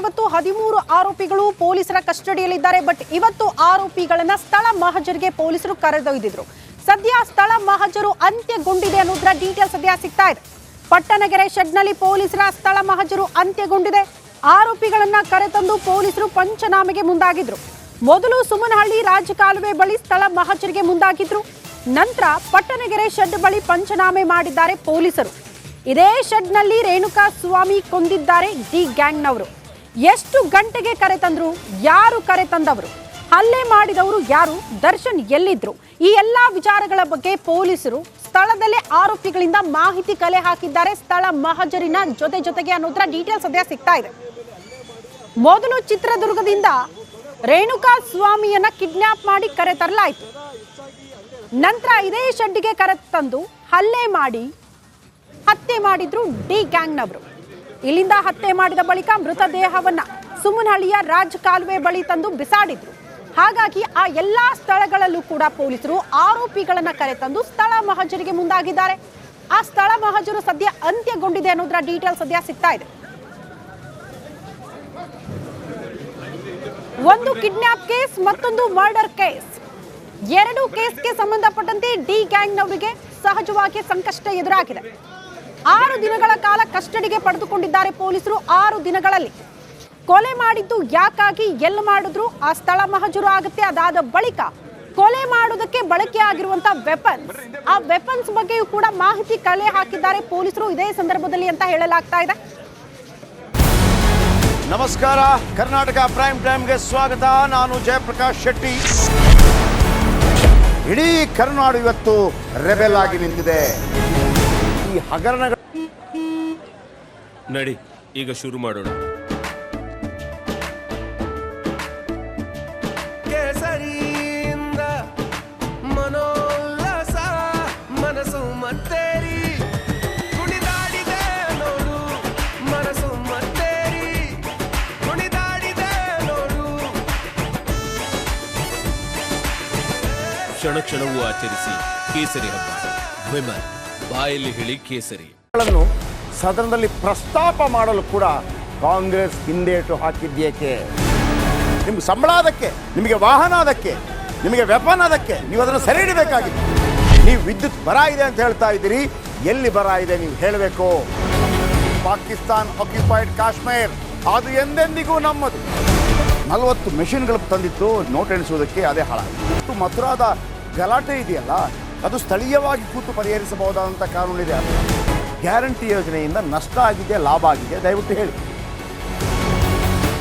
ಇವತ್ತು 13 ಆರೋಪಿಗಳು ಪೊಲೀಸರ ಕಸ್ಟಡಿಯಲ್ಲಿದ್ದಾರೆ. ಬಟ್ ಇವತ್ತು ಆರೋಪಿಗಳನ್ನ ಸ್ಥಳ ಮಹಜರಿಗೆ ಪೊಲೀಸರು ಕರೆದೊಯ್ದಿದ್ರು. ಸದ್ಯ ಸ್ಥಳ ಮಹಜರು ಅಂತ್ಯಗೊಂಡಿದೆ ಅನ್ನೋದರ ಡೀಟೇಲ್ ಸದ್ಯ ಸಿಗ್ತಾ ಇದೆ. ಪಟ್ಟಣಗೆರೆ ಶೆಡ್ನಲ್ಲಿ ಪೊಲೀಸರ ಸ್ಥಳ ಮಹಜರು ಅಂತ್ಯಗೊಂಡಿದೆ. ಆರೋಪಿಗಳನ್ನ ಕರೆತಂದು ಪೊಲೀಸರು ಪಂಚನಾಮೆಗೆ ಮುಂದಾಗಿದ್ರು. ಮೊದಲು ಸುಮನಹಳ್ಳಿ ರಾಜಕಾಲುವೆ ಬಳಿ ಸ್ಥಳ ಮಹಜರಿಗೆ ಮುಂದಾಗಿದ್ರು. ನಂತರ ಪಟ್ಟಣಗೆರೆ ಶೆಡ್ ಬಳಿ ಪಂಚನಾಮೆ ಮಾಡಿದ್ದಾರೆ ಪೊಲೀಸರು. ಇದೇ ಶೆಡ್ನಲ್ಲಿ ರೇಣುಕಾ ಸ್ವಾಮಿ ಕೊಂದಿದ್ದಾರೆ ಡಿ ಗ್ಯಾಂಗ್ನವರು. ಎಷ್ಟು ಗಂಟೆಗೆ ಕರೆತಂದ್ರು, ಯಾರು ಕರೆತಂದವರು, ಹಲ್ಲೆ ಮಾಡಿದವರು ಯಾರು, ದರ್ಶನ್ ಎಲ್ಲಿದ್ರು, ಈ ಎಲ್ಲಾ ವಿಚಾರಗಳ ಬಗ್ಗೆ ಪೊಲೀಸರು ಸ್ಥಳದಲ್ಲೇ ಆರೋಪಿಗಳಿಂದ ಮಾಹಿತಿ ಕಲೆ ಹಾಕಿದ್ದಾರೆ. ಸ್ಥಳ ಮಹಜರಿನ ಜೊತೆಗೆ ಅನ್ನೋದ್ರ ಡೀಟೇಲ್ಸ್ ಸದ್ಯ ಸಿಗ್ತಾ ಇದೆ. ಮೊದಲು ಚಿತ್ರದುರ್ಗದಿಂದ ರೇಣುಕಾ ಸ್ವಾಮಿಯನ್ನ ಕಿಡ್ನಾಪ್ ಮಾಡಿ ಕರೆತರಲಾಯಿತು. ನಂತರ ಇದೇ ಶೆಡ್ಗೆ ಕರೆತಂದು ಹತ್ಯೆ ಮಾಡಿದ್ರು ಡಿ ಗ್ಯಾಂಗ್ನವರು. ಇಲ್ಲಿಂದ ಹತ್ಯೆ ಮಾಡಿದ ಬಳಿಕ ಮೃತದೇಹವನ್ನ ಸುಮನಹಳ್ಳಿಯ ರಾಜಕಾಲುವೆ ಬಳಿ ತಂದು ಬಿಸಾಡಿದ್ರು. ಹಾಗಾಗಿ ಆ ಎಲ್ಲಾ ಸ್ಥಳಗಳಲ್ಲೂ ಕೂಡ ಪೊಲೀಸರು ಆರೋಪಿಗಳನ್ನ ಕರೆತಂದು ಸ್ಥಳ ಮಹಜರಿಗೆ ಮುಂದಾಗಿದ್ದಾರೆ. ಆ ಸ್ಥಳ ಮಹಜರು ಸದ್ಯ ಅಂತ್ಯಗೊಂಡಿದೆ ಅನ್ನೋದ್ರ ಡೀಟೇಲ್ ಸದ್ಯ ಸಿಗ್ತಾ ಇದೆ. ಒಂದು ಕಿಡ್ನಾಪ್ ಕೇಸ್, ಮತ್ತೊಂದು ಮರ್ಡರ್ ಕೇಸ್. ಎರಡು ಕೇಸ್ಗೆ ಸಂಬಂಧಪಟ್ಟಂತೆ ಡಿ ಗ್ಯಾಂಗ್ನವರಿಗೆ ಸಹಜವಾಗಿ ಸಂಕಷ್ಟ ಎದುರಾಗಿದೆ. 6 ದಿನಗಳ ಕಾಲ ಕಸ್ಟಡಿಗೆ ಪಡೆದುಕೊಂಡಿದ್ದಾರೆ ಪೊಲೀಸರು. 6 ದಿನಗಳಲ್ಲಿ ಕೊಲೆ ಮಾಡಿದ್ದು ಯಾಕಾಗಿ, ಎಲ್ಲಿ ಮಾಡಿದ್ರು ಆ ಸ್ಥಳ ಮಹಜರು ಆಗುತ್ತೆ. ಅದಾದ ಬಳಿಕ ಕೊಲೆ ಮಾಡೋದಕ್ಕೆ ಬಳಕೆ ಆಗಿರುವಂತಹ ಆ ವೆಪನ್ಸ್ ಬಗ್ಗೆಯೂ ಕೂಡ ಮಾಹಿತಿ ಕಲೆ ಹಾಕಿದ್ದಾರೆ ಪೊಲೀಸರು ಇದೇ ಸಂದರ್ಭದಲ್ಲಿ ಅಂತ ಹೇಳಲಾಗ್ತಾ ಇದೆ. ನಮಸ್ಕಾರ, ಕರ್ನಾಟಕ ಪ್ರೈಮ್ ಟೈಮ್ಗೆ ಸ್ವಾಗತ. ನಾನು ಜಯಪ್ರಕಾಶ್ ಶೆಟ್ಟಿ. ಇಡೀ ಕರ್ನಾಡು ಇವತ್ತು ರೆಬೆಲ್ ಆಗಿ ನಿಂತಿದೆ. ಈ ಹಗರಣಗಳ ನಡಿ ಈಗ ಶುರು ಮಾಡೋಣ. ಕೇಸರಿಯಿಂದ ಮನೋಲ್ಲಾಸ ಮನಸ್ಸು ಮತ್ತೇರಿ ಕುಣಿದಾಡಿದೆ ನೋಡು, ಮನಸ್ಸು ಮತ್ತೇರಿ ಕುಣಿದಾಡಿದೆ ನೋಡು. ಕ್ಷಣ ಕ್ಷಣವೂ ಆಚರಿಸಿ ಕೇಸರಿ ಹಬ್ಬ. ವಿಮಲ್ ಬಾಯಲ್ಲಿ ಹೇಳಿ ಕೇಸರಿ ಸದನದಲ್ಲಿ ಪ್ರಸ್ತಾಪ ಮಾಡಲು ಕೂಡ ಕಾಂಗ್ರೆಸ್ ಹಿಂದೇಟು ಹಾಕಿದ್ದೇಕೆ? ನಿಮ್ಗೆ ಸಂಬಳ ಅದಕ್ಕೆ, ನಿಮಗೆ ವಾಹನ ಅದಕ್ಕೆ, ನಿಮಗೆ ವೆಪನ್ ಅದಕ್ಕೆ, ನೀವು ಅದನ್ನು ಸೆರೆ ಹಿಡಿಬೇಕಾಗಿತ್ತು. ನೀವು ವಿದ್ಯುತ್ ಬರ ಇದೆ ಅಂತ ಹೇಳ್ತಾ ಇದ್ದೀರಿ, ಎಲ್ಲಿ ಬರ ಇದೆ ನೀವು ಹೇಳಬೇಕು. ಪಾಕಿಸ್ತಾನ್ ಆಕ್ಯುಪೈಡ್ ಕಾಶ್ಮೀರ್ ಅದು ಎಂದೆಂದಿಗೂ ನಮ್ಮದು. 40 ಮೆಷಿನ್ಗಳು ತಂದಿತ್ತು ನೋಟ್ ಎಣಿಸುವುದಕ್ಕೆ, ಅದೇ ಹಾಳಾಯಿತು. ಮಥುರಾದ ಗಲಾಟೆ ಇದೆಯಲ್ಲ, ಅದು ಸ್ಥಳೀಯವಾಗಿ ಕೂತು ಪರಿಹರಿಸಬಹುದಾದಂಥ ಕಾನೂನಿದೆ. ಗ್ಯಾರಂಟಿ ಯೋಜನೆಯಿಂದ ನಷ್ಟ ಆಗಿದೆ, ಲಾಭ ಆಗಿದೆ, ದಯವಿಟ್ಟು ಹೇಳಿ.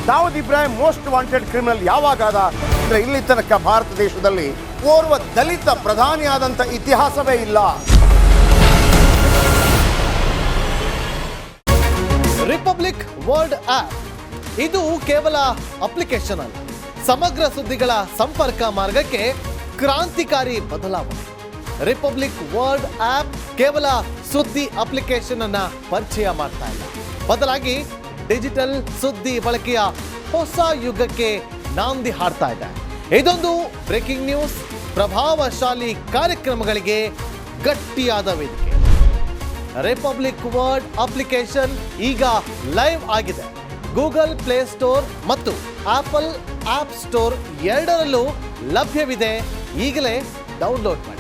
Dawood Ibrahim most wanted criminal ಯಾವಾಗಾದ ಅಂದರೆ ಇಲ್ಲಿ ತನಕ ಭಾರತ ದೇಶದಲ್ಲಿ ಓರ್ವ ದಲಿತ ಪ್ರಧಾನಿಯಾದಂಥ ಇತಿಹಾಸವೇ ಇಲ್ಲ. ರಿಪಬ್ಲಿಕ್ ವರ್ಲ್ಡ್ ಆಪ್ ಇದು ಕೇವಲ ಅಪ್ಲಿಕೇಶನ್ ಅಲ್ಲ, ಸಮಗ್ರ ಸುದ್ದಿಗಳ ಸಂಪರ್ಕ ಮಾರ್ಗಕ್ಕೆ ಕ್ರಾಂತಿಕಾರಿ ಬದಲಾವಣೆ. ರಿಪಬ್ಲಿಕ್ ವರ್ಲ್ಡ್ ಆಪ್ ಕೇವಲ ಸುದ್ದಿ ಅಪ್ಲಿಕೇಶನ್ ಅನ್ನ ಪರಿಚಯ ಮಾಡ್ತಾ ಇಲ್ಲ, ಬದಲಾಗಿ ಡಿಜಿಟಲ್ ಸುದ್ದಿ ಬಳಕೆಯ ಹೊಸ ಯುಗಕ್ಕೆ ನಾಂದಿ ಹಾಡ್ತಾ ಇದೆ. ಇದೊಂದು ಬ್ರೇಕಿಂಗ್ ನ್ಯೂಸ್, ಪ್ರಭಾವಶಾಲಿ ಕಾರ್ಯಕ್ರಮಗಳಿಗೆ ಗಟ್ಟಿಯಾದ ವೇದಿಕೆ. ರಿಪಬ್ಲಿಕ್ ವರ್ಲ್ಡ್ ಅಪ್ಲಿಕೇಶನ್ ಈಗ ಲೈವ್ ಆಗಿದೆ. ಗೂಗಲ್ ಪ್ಲೇ ಸ್ಟೋರ್ ಮತ್ತು ಆಪಲ್ ಆಪ್ ಸ್ಟೋರ್ ಎರಡರಲ್ಲೂ ಲಭ್ಯವಿದೆ. ಈಗಲೇ ಡೌನ್ಲೋಡ್ ಮಾಡಿ.